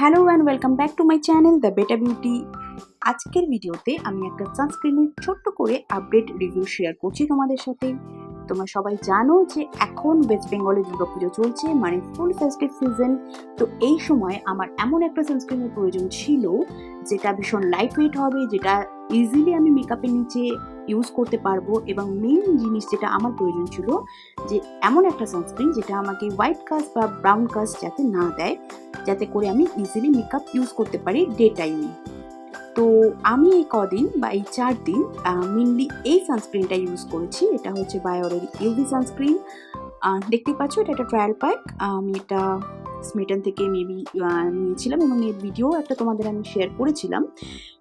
Hello and welcome back to my channel the better beauty. আজকের ভিডিওতে আমি একটা সানস্ক্রিনের ছোট্ট করে আপডেট রিভিউ শেয়ার করছি তোমাদের সাথে। তোমরা সবাই জানো যে এখন ওয়েস্ট বেঙ্গলে দুর্গাপুজো চলছে, মানে ফুল ফেস্টিভ সিজন। তো এই সময় আমার এমন একটা সানস্ক্রিনের প্রয়োজন ছিল যেটা ভীষণ লাইট ওয়েট হবে, যেটা ইজিলি আমি মেকআপের নিচে ইউজ করতে পারবো, এবং মেইন জিনিস যেটা আমার প্রয়োজন ছিল যে এমন একটা সানস্ক্রিন যেটা আমাকে হোয়াইট কাস্ট বা ব্রাউন কাস্ট যাতে না দেয়, যাতে করে আমি ইজিলি মেকআপ ইউজ করতে পারি ডে টাইমে। তো আমি এই কদিন বা এই 4 দিন মেনলি এই সানস্ক্রিনটা ইউজ করেছি। এটা হচ্ছে বায়োরের ইউভি সানস্ক্রিন। দেখতেই পাচ্ছ, এটা একটা ট্রায়াল প্যাক। আমি এটা স্মিটন থেকে মেবি নিয়েছিলাম এবং এর ভিডিও একটা তোমাদের আমি শেয়ার করেছিলাম।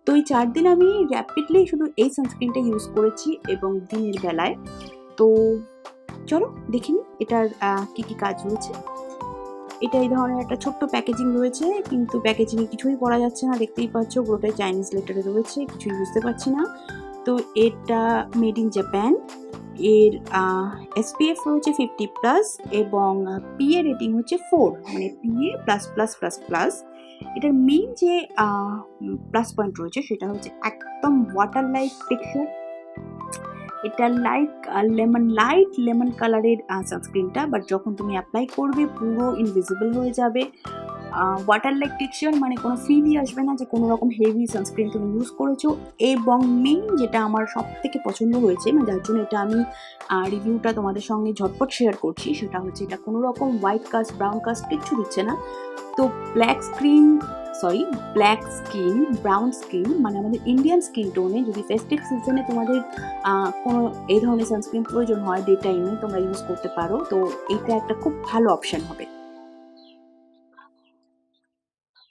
তো এই 4 দিন আমি র্যাপিডলি শুধু এই সানস্ক্রিনটা ইউজ করেছি এবং দিনের বেলায়। তো চলো দেখে নিই এটার কী কী কাজ রয়েছে। এটা এই ধরনের একটা ছোট্ট প্যাকেজিং রয়েছে, কিন্তু প্যাকেজিংয়ে কিছুই পড়া যাচ্ছে না। দেখতেই পাচ্ছ পুরোটাই চাইনিজ লেটারে রয়েছে, কিছুই বুঝতে পারছি না। তো এটা মেড ইন জাপান। এর SPF রয়েছে 50+ এবং PA রেটিং হচ্ছে 4, মানে PA++++। এটার মেইন যে প্লাস পয়েন্ট রয়েছে সেটা হচ্ছে একদম ওয়াটার লাইক টেক্সচার। এটা লাইক লেমন কালারের সানস্ক্রিনটা, বাট যখন তুমি অ্যাপ্লাই করবে পুরো ইনভিজিবল হয়ে যাবে। ওয়াটার লাইক টেক্সচার, মানে কোনো ফিলই আসবে না যে কোনো রকম হেভি সানস্ক্রিন তুমি ইউজ করেছো। এবং মেইন যেটা আমার সব থেকে পছন্দ হয়েছে, মানে যার জন্য এটা আমি রিভিউটা তোমাদের সঙ্গে ঝটপট শেয়ার করছি, সেটা হচ্ছে এটা কোনো রকম হোয়াইট কাস্ট ব্রাউন কাস্ট কিচ্ছু দিচ্ছে না। তো ব্ল্যাক স্কিন ব্রাউন স্কিন, মানে আমাদের ইন্ডিয়ান স্কিন টোনে যদি ফেস্টিভ সিজনে তোমাদের কোনো এই ধরনের সানস্ক্রিন প্রয়োজন হয় ডে টাইমে, তোমরা ইউজ করতে পারো। তো এটা একটা খুব ভালো অপশান হবে।